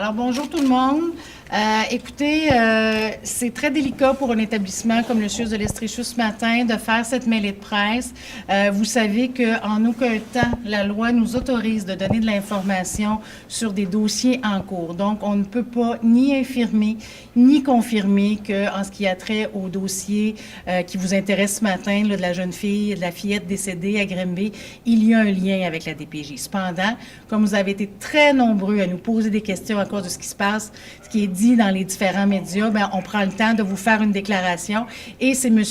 Alors, bonjour tout le monde. Écoutez, c'est très délicat pour un établissement comme le CHUS de l'Estréchou ce matin de faire cette mêlée de presse. Vous savez qu'en aucun temps, la loi nous autorise de donner de l'information sur des dossiers en cours. Donc, on ne peut pas ni infirmer, ni confirmer qu'en ce qui a trait au dossier qui vous intéresse ce matin, là, de la jeune fille, de la fillette décédée à Grimby, il y a un lien avec la DPJ. Cependant, comme vous avez été très nombreux à nous poser des questions à cause de ce qui se passe, ce qui est dit dans les différents médias, bien, on prend le temps de vous faire une déclaration. Et c'est M.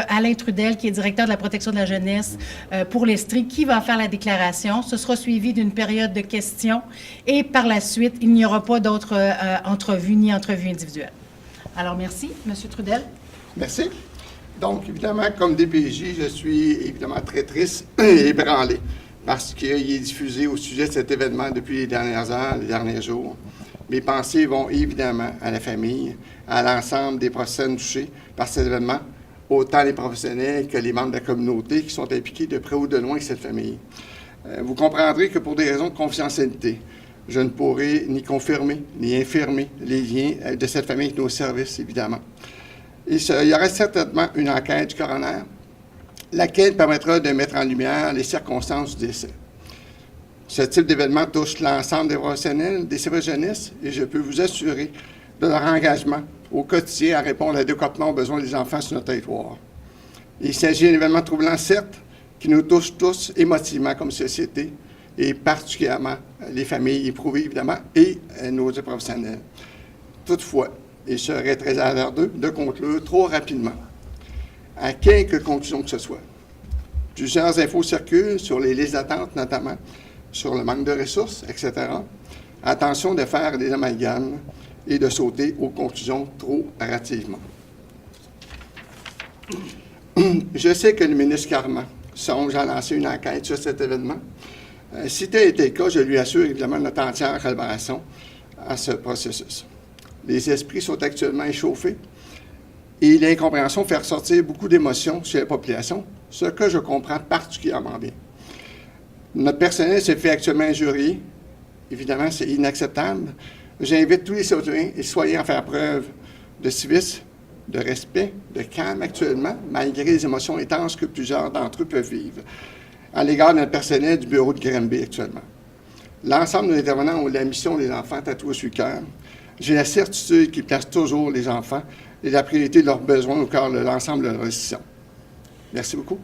Alain Trudel, qui est directeur de la protection de la jeunesse pour l'Estrie, qui va faire la déclaration. Ce sera suivi d'une période de questions. Et par la suite, il n'y aura pas d'autres entrevues ni entrevues individuelles. Alors, merci. M. Trudel. Merci. Donc, évidemment, comme DPJ, je suis évidemment très triste et ébranlé parce qu'il est diffusé au sujet de cet événement depuis les dernières heures, les derniers jours. Mes pensées vont évidemment à la famille, à l'ensemble des professionnels touchés par cet événement, autant les professionnels que les membres de la communauté qui sont impliqués de près ou de loin avec cette famille. Vous comprendrez que pour des raisons de confidentialité, je ne pourrai ni confirmer ni infirmer les liens de cette famille avec nos services, évidemment. Il y aura certainement une enquête du coroner, laquelle permettra de mettre en lumière les circonstances du décès. Ce type d'événement touche l'ensemble des professionnels, des services jeunesse, et je peux vous assurer de leur engagement au quotidien à répondre adéquatement aux besoins des enfants sur notre territoire. Il s'agit d'un événement troublant, certes, qui nous touche tous émotivement comme société, et particulièrement les familles éprouvées, évidemment, et nos professionnels. Toutefois, il serait très hasardeux de conclure trop rapidement à quelque conclusion que ce soit. Plusieurs infos circulent sur les listes d'attente, notamment, sur le manque de ressources, etc. Attention de faire des amalgames et de sauter aux conclusions trop hâtivement. Je sais que le ministre Carman songe à lancer une enquête sur cet événement. Si tel était le cas, je lui assure évidemment notre entière collaboration à ce processus. Les esprits sont actuellement échauffés et l'incompréhension fait ressortir beaucoup d'émotions chez la population, ce que je comprends particulièrement bien. Notre personnel se fait actuellement injurier. Évidemment, c'est inacceptable. J'invite tous les citoyens et citoyens à faire preuve de civisme, de respect, de calme actuellement, malgré les émotions intenses que plusieurs d'entre eux peuvent vivre, à l'égard de notre personnel du bureau de Grimby actuellement. L'ensemble de nos intervenants ont la mission des enfants tatoués sur le cœur. J'ai la certitude qu'ils placent toujours les enfants et la priorité de leurs besoins au cœur de l'ensemble de leur décision. Merci beaucoup.